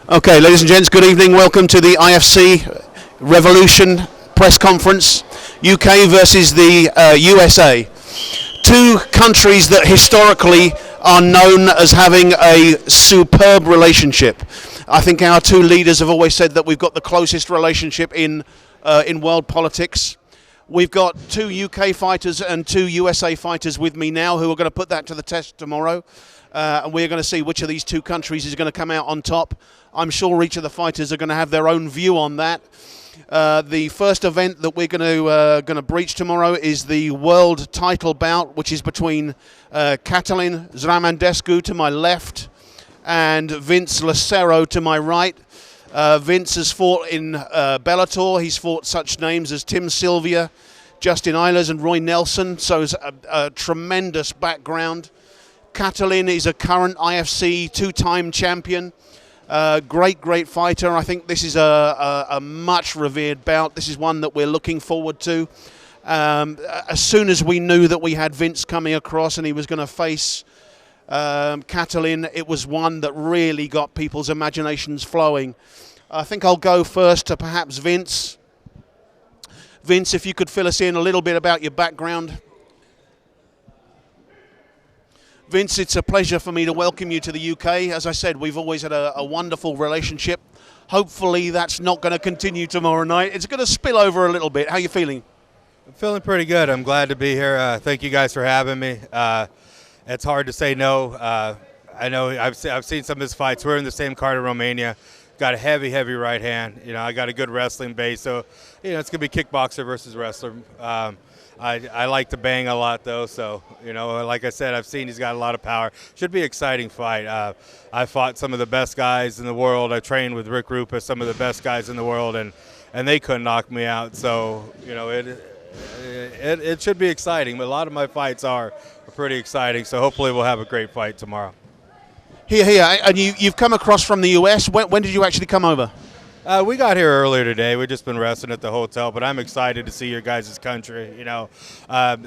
Okay, ladies and gents, good evening. Welcome to the IFC Revolution press conference. UK versus the USA. Two countries that historically are known as having a superb relationship. I think our two leaders have always said that we've got the closest relationship in world politics. We've got two UK fighters and two USA fighters with me now who are going to put that to the test tomorrow. And we're going to see which of these two countries is going to come out on top. I'm sure each of the fighters are going to have their own view on that. The first event that we're going to breach tomorrow is the world title bout, which is between Catalin Zramandescu to my left and Vince Lucero to my right. Vince has fought in Bellator. He's fought such names as Tim Sylvia, Justin Eilers and Roy Nelson, so it's a tremendous background. Catalin is a current IFC two-time champion. Great fighter. I think this is a much revered bout. This is one that we're looking forward to. As soon as we knew that we had Vince coming across and he was going to face Catalin, it was one that really got people's imaginations flowing. I think I'll go first to perhaps Vince. Vince, if you could fill us in a little bit about your background. Vince, it's a pleasure for me to welcome you to the UK. As I said, we've always had a wonderful relationship. Hopefully that's not going to continue tomorrow night. It's going to spill over a little bit. How are you feeling? I'm feeling pretty good. I'm glad to be here. Thank you guys for having me. It's hard to say no. I know I've seen some of his fights. We're in the same card in Romania. Got a heavy right hand. You know, I got a good wrestling base. So, you know, it's going to be kickboxer versus wrestler. I like to bang a lot, though, so, you know, like I said, I've seen he's got a lot of power. Should be an exciting fight. I fought some of the best guys in the world. I trained with Rick Rupus, some of the best guys in the world, and they couldn't knock me out. So, you know, it should be exciting, but a lot of my fights are pretty exciting, so hopefully we'll have a great fight tomorrow. Here, and you've come across from the US. When did you actually come over? We got here earlier today. We've just been resting at the hotel, but I'm excited to see your guys' country. You know,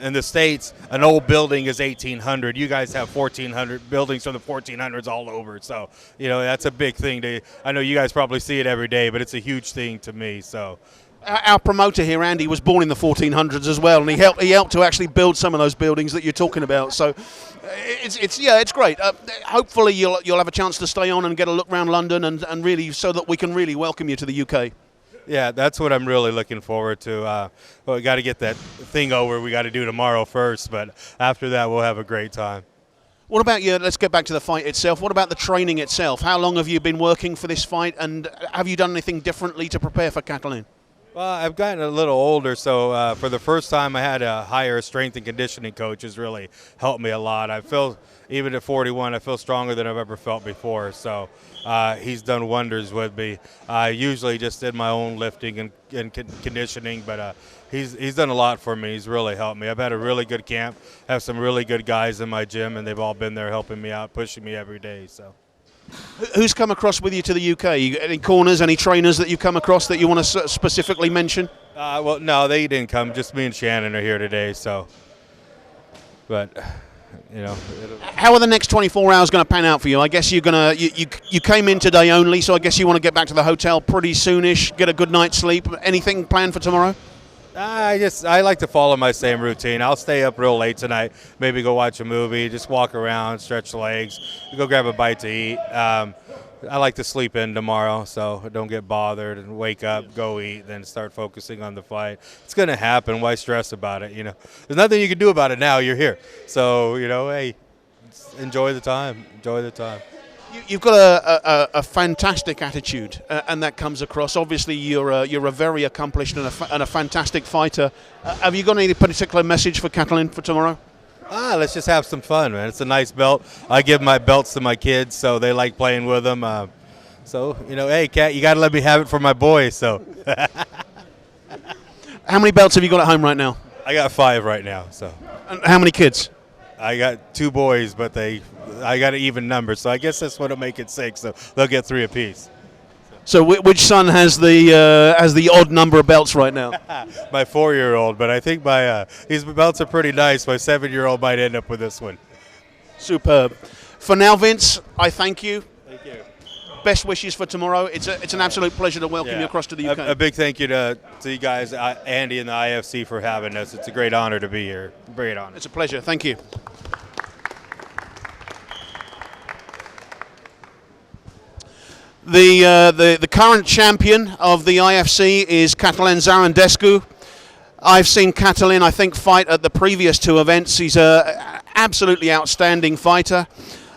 in the States, an old building is 1,800. You guys have 1,400 buildings from the 1400s all over. So, you know, that's a big thing. I know you guys probably see it every day, but it's a huge thing to me. So. Our promoter here, Andy, was born in the 1400s as well, and he helped to actually build some of those buildings that you're talking about. So, it's great. Hopefully, you'll have a chance to stay on and get a look around London, and really so that we can really welcome you to the UK. Yeah, that's what I'm really looking forward to. Well, we got to get that thing over. We got to do tomorrow first, but after that, we'll have a great time. What about you? Let's get back to the fight itself. What about the training itself? How long have you been working for this fight, and have you done anything differently to prepare for Catalin? Well, I've gotten a little older, so for the first time I had a higher strength and conditioning coach who's really helped me a lot. I feel, even at 41, I feel stronger than I've ever felt before. So he's done wonders with me. I usually just did my own lifting and conditioning, but he's done a lot for me. He's really helped me. I've had a really good camp. I have some really good guys in my gym, and they've all been there helping me out, pushing me every day. So. Who's come across with you to the UK? You got any corners, any trainers that you come across that you want to specifically mention? Well, no, they didn't come. Just me and Shannon are here today. So, but you know, how are the next 24 hours going to pan out for you? I guess you're gonna you came in today only, so I guess you want to get back to the hotel pretty soonish, get a good night's sleep. Anything planned for tomorrow? I like to follow my same routine. I'll stay up real late tonight, maybe go watch a movie, just walk around, stretch the legs, go grab a bite to eat. I like to sleep in tomorrow, so I don't get bothered and wake up, go eat, then start focusing on the fight. It's going to happen. Why stress about it? You know, there's nothing you can do about it now. You're here, so you know, hey, enjoy the time. Enjoy the time. You've got a fantastic attitude, and that comes across. Obviously, you're a very accomplished and a fantastic fighter. Have you got any particular message for Catalin for tomorrow? Let's just have some fun, man. It's a nice belt. I give my belts to my kids, so they like playing with them. So, you know, hey, Cat, you got to let me have it for my boys. So. How many belts have you got at home right now? I got 5 right now. So. And how many kids? I got 2 boys, but I got an even number, so I guess that's what'll make it 6. So they'll get 3 apiece. So which son has the odd number of belts right now? My 4-year-old, but I think his belts are pretty nice. My 7-year-old might end up with this one. Superb. For now, Vince, I thank you. Thank you. best wishes for tomorrow. It's an absolute pleasure to welcome you across to the UK. A big thank you to you guys, Andy and the IFC, for having us. It's a great honor to be here. Great honor. It's a pleasure. Thank you. The current champion of the IFC is Catalin Zarandescu. I've seen Catalin, I think, fight at the previous two events. He's a absolutely outstanding fighter.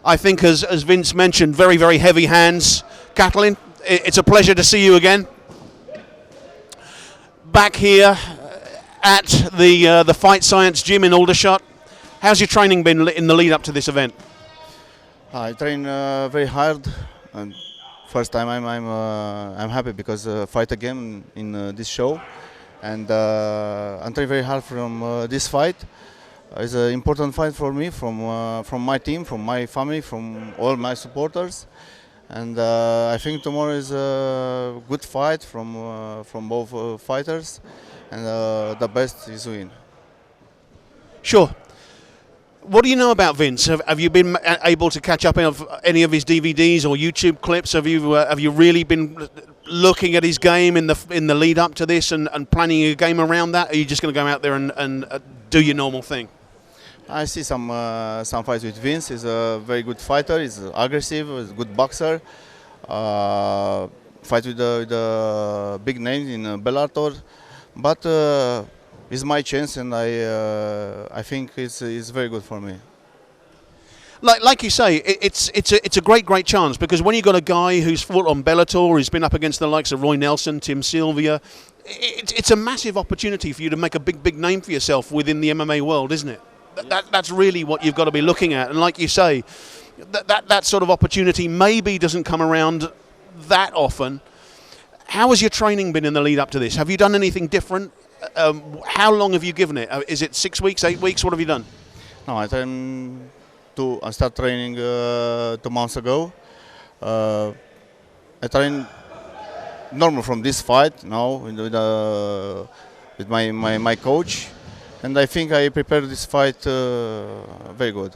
I think, as Vince mentioned, very, very heavy hands. Catalin, it's a pleasure to see you again. Back here at the Fight Science Gym in Aldershot. How's your training been in the lead up to this event? I train very hard, and first time I'm happy because fight again in this show, and I'm training very hard from this fight. It's an important fight for me, from my team, from my family, from all my supporters, and I think tomorrow is a good fight from both fighters, and the best is win. Sure. What do you know about Vince? Have you been able to catch up on any of his DVDs or YouTube clips? Have you really been looking at his game in the lead up to this and planning a game around that? Or are you just going to go out there and do your normal thing? I see some fights with Vince. He's a very good fighter. He's aggressive. He's a good boxer. Fight with the big names in Bellator, but it's my chance, and I think it's very good for me. Like you say, it's a great chance, because when you've got a guy who's fought on Bellator, who's been up against the likes of Roy Nelson, Tim Sylvia, it's a massive opportunity for you to make a big name for yourself within the MMA world, isn't it? That's really what you've got to be looking at. And like you say, that sort of opportunity maybe doesn't come around that often. How has your training been in the lead up to this? Have you done anything different? How long have you given it? Is it 6 weeks, 8 weeks? What have you done? No, I start training 2 months ago. I train normal from this fight now with my coach, and I think I prepared this fight very good.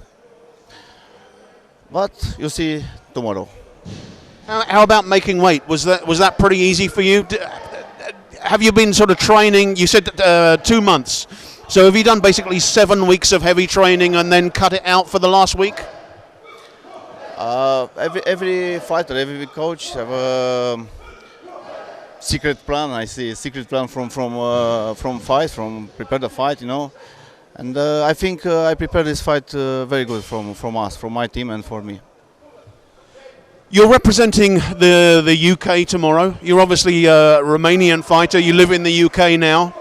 But you see tomorrow. How about making weight? Was that pretty easy for you? Have you been sort of training? You said 2 months. So have you done basically 7 weeks of heavy training and then cut it out for the last week? Every fighter, every coach have a secret plan. I see a secret plan from prepare the fight, you know. And I think I prepared this fight very good from us, from my team, and for me. You're representing the UK tomorrow. You're obviously a Romanian fighter. You live in the UK now.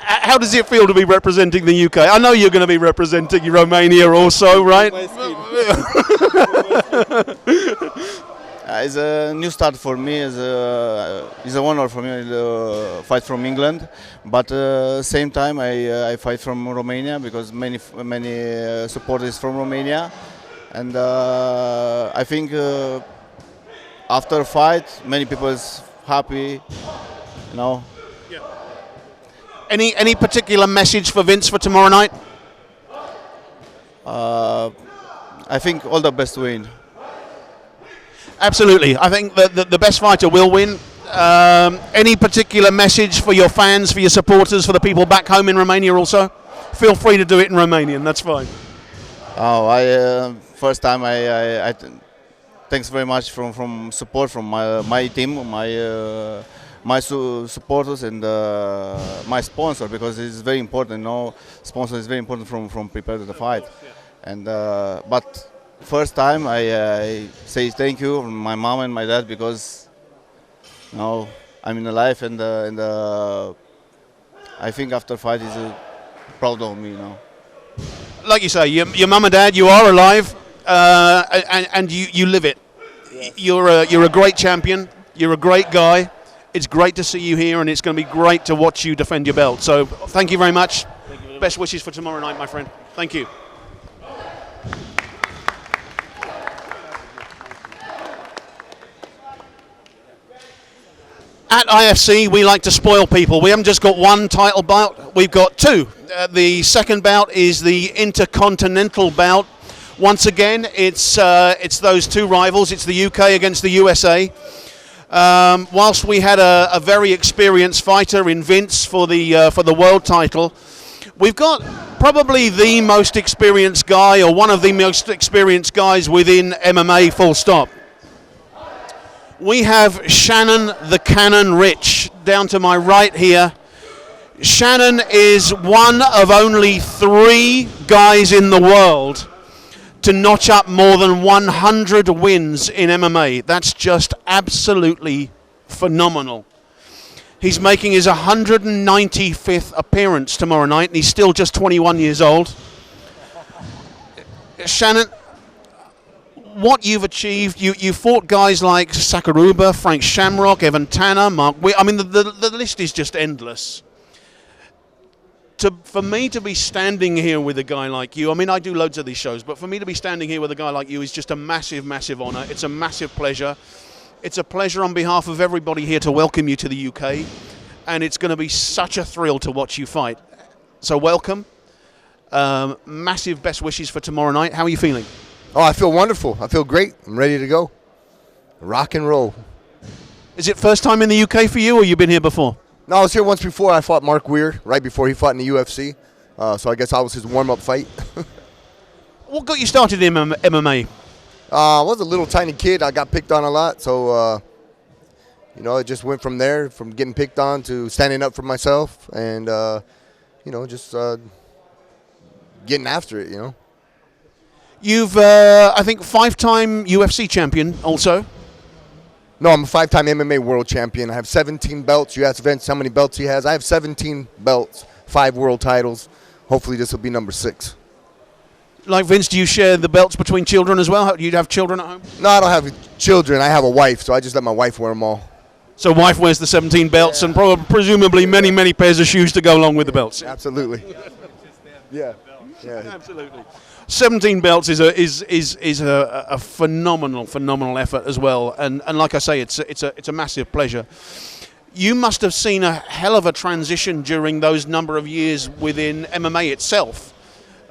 How does it feel to be representing the UK? I know you're going to be representing Romania also, right? It's a new start for me. It's an honor for me to fight from England, but same time I fight from Romania because many supporters from Romania, and I think after fight many people is happy, you know. Yeah. Any particular message for Vince for tomorrow night? I think all the best win. Absolutely. I think the best fighter will win. Any particular message for your fans, for your supporters, for the people back home in Romania also? Feel free to do it in Romanian, that's fine. Oh, first time I thanks very much from support from my team, my supporters, and my sponsor, because it's very important. Sponsor is very important from prepare the fight, and but. First time I say thank you to my mom and my dad, because I'm in life, and I think after fight is proud of me. Like you say, your mum and dad, you are alive, and you live it. You're a great champion. You're a great guy. It's great to see you here, and it's going to be great to watch you defend your belt. So thank you very much. Best wishes for tomorrow night, my friend. Thank you. At IFC, we like to spoil people. We haven't just got one title bout, we've got two. The second bout is the Intercontinental bout, Once again, it's those two rivals. It's the UK against the USA. Whilst we had a very experienced fighter in Vince for the world title, we've got probably the most experienced guy, or one of the most experienced guys within MMA, full stop. We have Shannon the Cannon Rich down to my right here. Shannon is one of only 3 guys in the world to notch up more than 100 wins in MMA. That's just absolutely phenomenal. He's making his 195th appearance tomorrow night, and he's still just 21 years old. Shannon, what you've achieved, you fought guys like Sakaruba, Frank Shamrock, Evan Tanner, Mark I mean, the list is just endless. For me to be standing here with a guy like you, I mean, I do loads of these shows, but for me to be standing here with a guy like you is just a massive, massive honour. It's a massive pleasure. It's a pleasure on behalf of everybody here to welcome you to the UK, and it's going to be such a thrill to watch you fight. So welcome. Massive best wishes for tomorrow night. How are you feeling? Oh, I feel wonderful. I feel great. I'm ready to go. Rock and roll. Is it first time in the UK for you, or you've been here before? No, I was here once before. I fought Mark Weir right before he fought in the UFC. So I guess I was his warm-up fight. What got you started in MMA? I was a little tiny kid. I got picked on a lot. So, it just went from there, from getting picked on to standing up for myself and, just getting after it, You've, I think, 5-time UFC champion also. No, I'm a 5-time MMA world champion. I have 17 belts. You asked Vince how many belts he has. I have 17 belts, 5 world titles. Hopefully this will be number 6. Like Vince, do you share the belts between children as well? Do you have children at home? No, I don't have children. I have a wife, so I just let my wife wear them all. So wife wears the 17 belts, and presumably many, many pairs of shoes to go along with the belts. Absolutely. Yeah. Absolutely. 17 belts is a phenomenal effort as well, and like I say, it's a massive pleasure. You must have seen a hell of a transition during those number of years within MMA itself.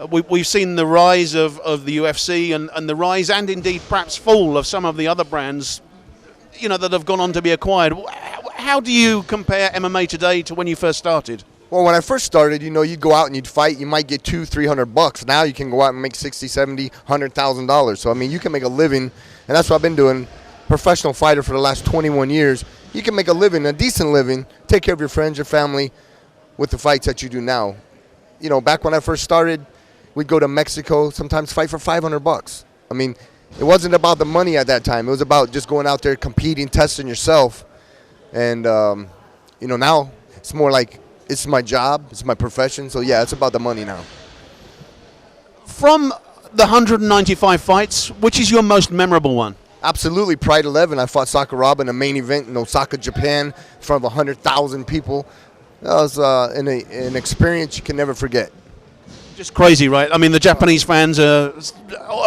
We've seen the rise of the UFC and the rise, and indeed perhaps fall, of some of the other brands, that have gone on to be acquired. How do you compare MMA today to when you first started? Well, when I first started, you'd go out and you'd fight. You might get $200-$300. Now you can go out and make $60,000, $70,000, $100,000. So, you can make a living, and that's what I've been doing. Professional fighter for the last 21 years. You can make a living, a decent living, take care of your friends, your family, with the fights that you do now. Back when I first started, we'd go to Mexico, sometimes fight for $500. It wasn't about the money at that time. It was about just going out there, competing, testing yourself. And, now it's more like, it's my job, it's my profession, so yeah, it's about the money now. From the 195 fights, which is your most memorable one? Absolutely, Pride 11. I fought Sakuraba in a main event in Osaka, Japan, in front of 100,000 people. That was an experience you can never forget. Just crazy, right? The Japanese fans are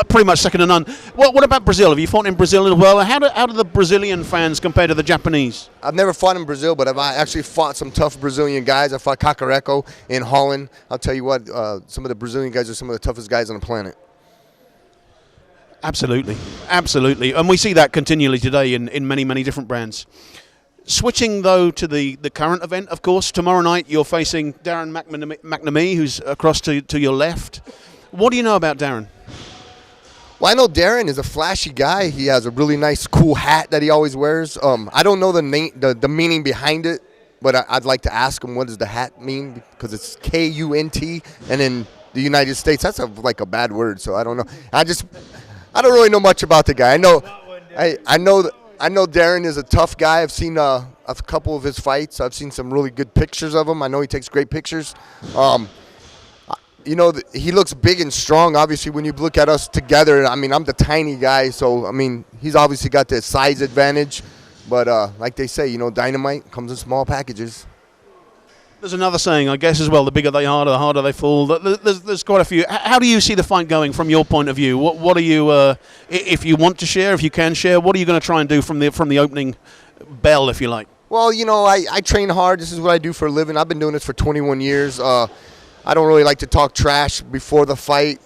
pretty much second to none. What about Brazil? Have you fought in Brazil as well? How do the Brazilian fans compare to the Japanese? I've never fought in Brazil, but I've actually fought some tough Brazilian guys. I fought Cacareco in Holland. I'll tell you what, some of the Brazilian guys are some of the toughest guys on the planet. Absolutely. And we see that continually today in many, many different brands. Switching, though, to the current event, of course, tomorrow night you're facing Darren McNamee, who's across to your left. What do you know about Darren? Well, I know Darren is a flashy guy. He has a really nice, cool hat that he always wears. I don't know the meaning behind it, but I'd like to ask him, what does the hat mean? Because it's KUNT, and in the United States, that's like a bad word, so I don't know. I don't really know much about the guy. I know Darren is a tough guy. I've seen a couple of his fights. I've seen some really good pictures of him. I know he takes great pictures. He looks big and strong. Obviously, when you look at us together, I'm the tiny guy, so, he's obviously got the size advantage. But like they say, dynamite comes in small packages. There's another saying, I guess, as well, the bigger they are, the harder they fall. There's quite a few. How do you see the fight going from your point of view? What are you, if you want to share, if you can share, what are you going to try and do from the opening bell, if you like? Well, I train hard. This is what I do for a living. I've been doing this for 21 years. I don't really like to talk trash before the fight.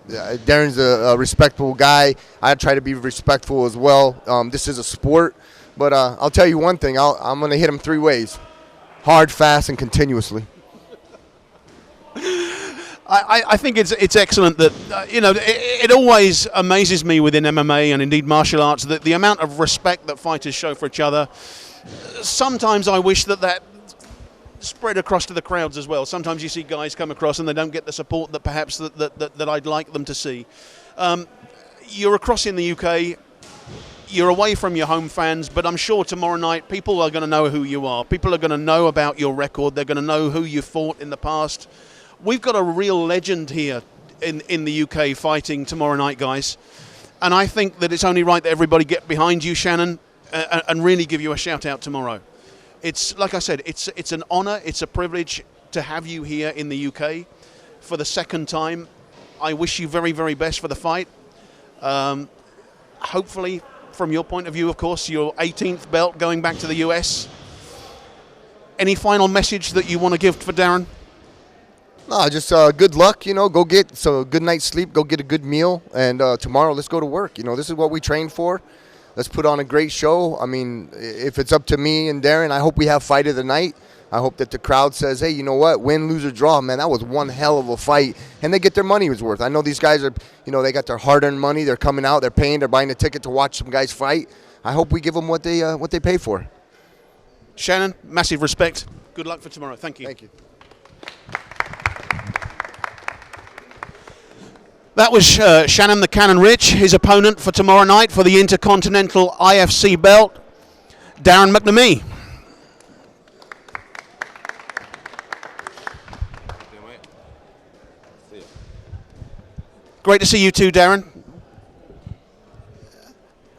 Darren's a respectable guy. I try to be respectful as well. This is a sport. But I'll tell you one thing. I'm going to hit him 3 ways: hard, fast, and continuously. I think it's excellent that it always amazes me within MMA and indeed martial arts that the amount of respect that fighters show for each other. Sometimes I wish that spread across to the crowds as well. Sometimes you see guys come across and they don't get the support that perhaps that I'd like them to see. You're across in the UK. You're away from your home fans, but I'm sure tomorrow night people are going to know who you are. People are going to know about your record. They're going to know who you fought in the past. We've got a real legend here in the UK fighting tomorrow night, guys. And I think that it's only right that everybody get behind you, Shannon, and really give you a shout out tomorrow. It's like I said, it's an honour, it's a privilege to have you here in the UK for the second time. I wish you very, very best for the fight. Hopefully, from your point of view, of course, your 18th belt going back to the US. Any final message that you want to give for Darren? No, just good luck, go get a good night's sleep, go get a good meal, and tomorrow let's go to work. This is what we trained for. Let's put on a great show. I mean, if it's up to me and Darren, I hope we have fight of the night. I hope that the crowd says, hey, you know what, win, lose, or draw, man, that was one hell of a fight. And they get their money's worth. I know these guys are, they got their hard-earned money. They're coming out, they're paying, they're buying a ticket to watch some guys fight. I hope we give them what they pay for. Shannon, massive respect. Good luck for tomorrow. Thank you. Thank you. That was Shannon the Cannon Rich, his opponent for tomorrow night for the Intercontinental IFC belt, Darren McNamee. Great to see you too, Darren.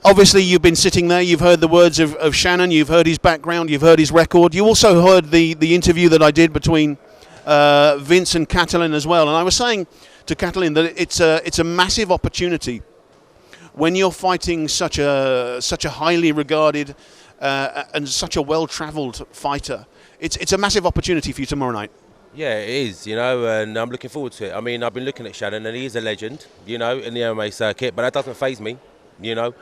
Obviously, you've been sitting there, you've heard the words of Shannon, you've heard his background, you've heard his record. You also heard the interview that I did between Vince and Catalin as well. And I was saying to Catalin that it's a massive opportunity when you're fighting such a highly regarded and such a well-travelled fighter. It's a massive opportunity for you tomorrow night. Yeah, it is, and I'm looking forward to it. I mean, I've been looking at Shannon, and he is a legend, in the MMA circuit, but that doesn't faze me, I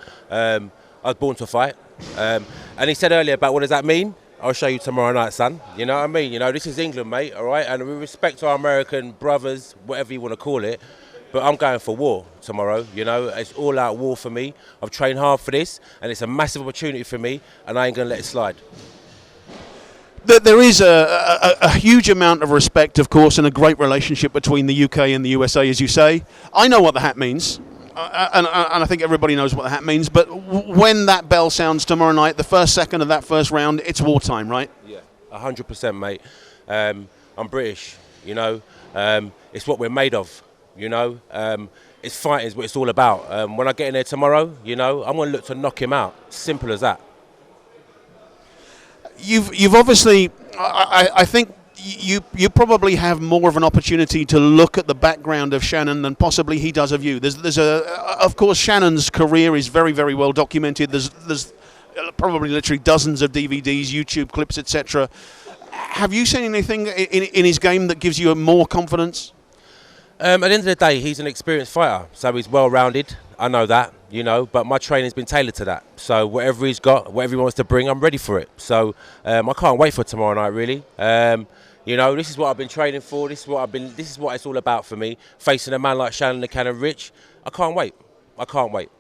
was born to fight. And he said earlier about what does that mean? I'll show you tomorrow night, son. You know what I mean? This is England, mate, all right? And we respect our American brothers, whatever you want to call it, but I'm going for war tomorrow, It's all-out war for me. I've trained hard for this, and it's a massive opportunity for me, and I ain't going to let it slide. There is a huge amount of respect, of course, and a great relationship between the UK and the USA, as you say. I know what the hat means, and I think everybody knows what the hat means, but when that bell sounds tomorrow night, the first second of that first round, it's wartime, right? Yeah, 100%, mate. I'm British, it's what we're made of, it's fighting is what it's all about. When I get in there tomorrow, I'm going to look to knock him out. Simple as that. You've obviously, I think you probably have more of an opportunity to look at the background of Shannon than possibly he does of you. Of course, Shannon's career is very, very well documented. There's probably literally dozens of DVDs, YouTube clips, etc. Have you seen anything in his game that gives you more confidence? At the end of the day, he's an experienced fighter, so he's well-rounded. I know that, but my training's been tailored to that. So whatever he's got, whatever he wants to bring, I'm ready for it. So I can't wait for tomorrow night, really. This is what I've been training for. This is what it's all about for me. Facing a man like Shannon the Cannon Rich, I can't wait. I can't wait.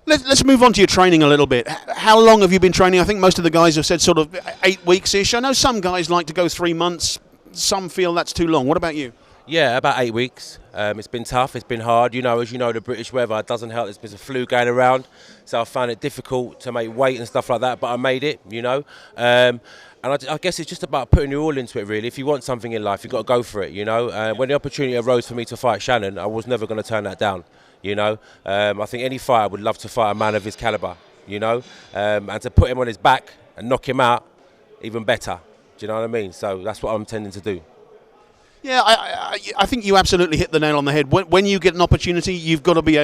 Let's move on to your training a little bit. How long have you been training? I think most of the guys have said sort of 8 weeks-ish. I know some guys like to go 3 months. Some feel that's too long. What about you? Yeah, about 8 weeks. It's been tough, it's been hard. As you know, the British weather doesn't help. There's been a flu going around, so I found it difficult to make weight and stuff like that, but I made it, And I guess it's just about putting your all into it, really. If you want something in life, you've got to go for it, When the opportunity arose for me to fight Shannon, I was never going to turn that down, I think any fighter would love to fight a man of his calibre, And to put him on his back and knock him out, even better. Do you know what I mean? So that's what I'm intending to do. Yeah, I think you absolutely hit the nail on the head. When you get an opportunity, you've got to be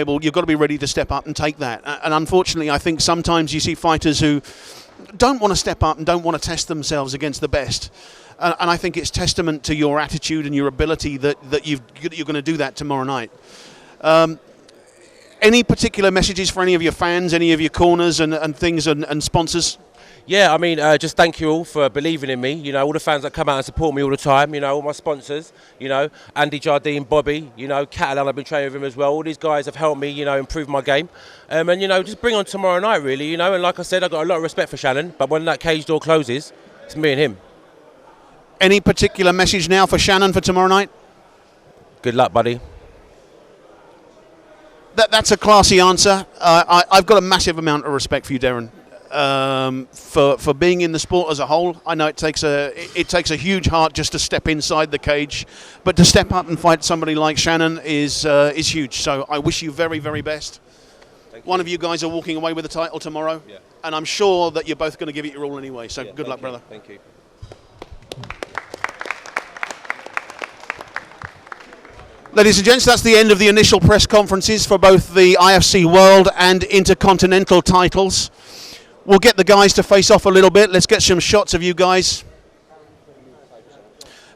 ready to step up and take that. And unfortunately, I think sometimes you see fighters who don't want to step up and don't want to test themselves against the best. and I think it's testament to your attitude and your ability that you're going to do that tomorrow night. Any particular messages for any of your fans, any of your corners and things and sponsors? Yeah, I mean, just thank you all for believing in me. You know, all the fans that come out and support me all the time. You know, all my sponsors. You know, Andy Jardine, Bobby. You know, Catalan, I've been training with him as well. All these guys have helped me, you know, improve my game. And you know, just bring on tomorrow night, really. You know, and like I said, I've got a lot of respect for Shannon. But when that cage door closes, it's me and him. Any particular message now for Shannon for tomorrow night? Good luck, buddy. That's a classy answer. I've got a massive amount of respect for you, Darren. For being in the sport as a whole. I know it takes a huge heart just to step inside the cage, but to step up and fight somebody like Shannon is huge. So I wish you very, very best. One of you guys are walking away with the title tomorrow, and I'm sure that you're both going to give it your all anyway. So good luck, brother. Thank you. Ladies and gents, that's the end of the initial press conferences for both the IFC World and Intercontinental titles. We'll get the guys to face off a little bit. Let's get some shots of you guys.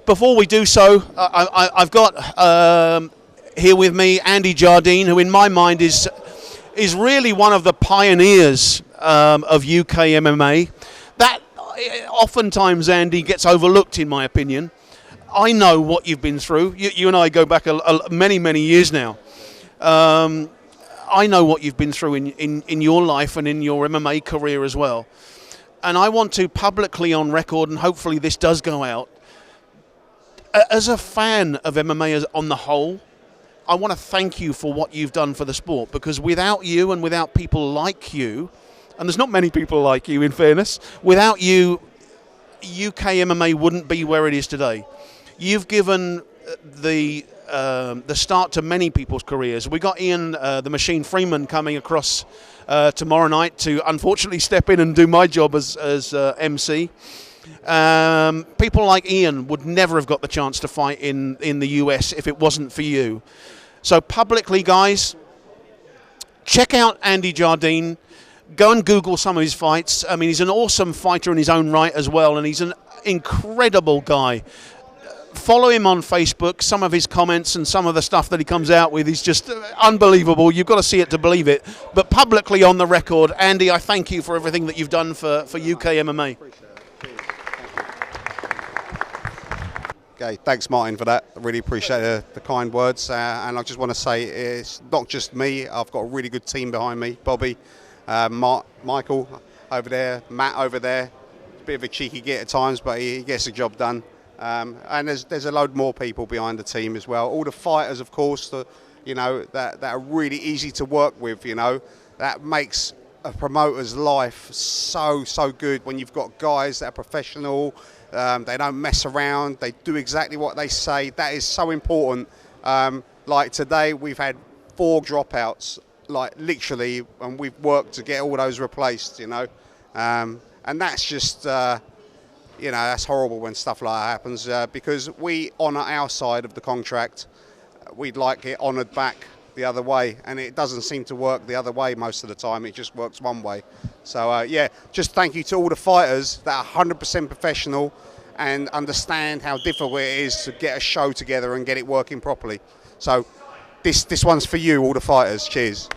Before we do so, I've got here with me Andy Jardine, who in my mind is really one of the pioneers of UK MMA. That oftentimes, Andy, gets overlooked in my opinion. I know what you've been through. You and I go back many, many years now. I know what you've been through in your life and in your MMA career as well. And I want to publicly on record, and hopefully this does go out, as a fan of MMA on the whole, I want to thank you for what you've done for the sport, because without you and without people like you, and there's not many people like you in fairness, without you, UK MMA wouldn't be where it is today. You've given the start to many people's careers. We got Ian the Machine Freeman coming across tomorrow night to unfortunately step in and do my job as MC. People like Ian would never have got the chance to fight in the US if it wasn't for you. So publicly, guys, check out Andy Jardine. Go and Google some of his fights. I mean, he's an awesome fighter in his own right as well, and he's an incredible guy. Follow him on Facebook. Some of his comments and some of the stuff that he comes out with is just unbelievable. You've got to see it to believe it. But publicly on the record, Andy, I thank you for everything that you've done for UK MMA. Okay, thanks Martin for that. I really appreciate the kind words. And I just want to say it's not just me. I've got a really good team behind me. Bobby, Michael over there, Matt over there. A bit of a cheeky git at times, but he gets the job done. And there's a load more people behind the team as well. All the fighters, of course, that are really easy to work with. You know, that makes a promoter's life so good when you've got guys that are professional. They don't mess around. They do exactly what they say. That is so important. Like today, we've had 4 dropouts, like literally, and we've worked to get all those replaced. You know, and that's just. You know, that's horrible when stuff like that happens because we honour our side of the contract. We'd like it honoured back the other way, and it doesn't seem to work the other way most of the time. It just works one way. So, yeah, just thank you to all the fighters that are 100% professional and understand how difficult it is to get a show together and get it working properly. So this one's for you, all the fighters. Cheers.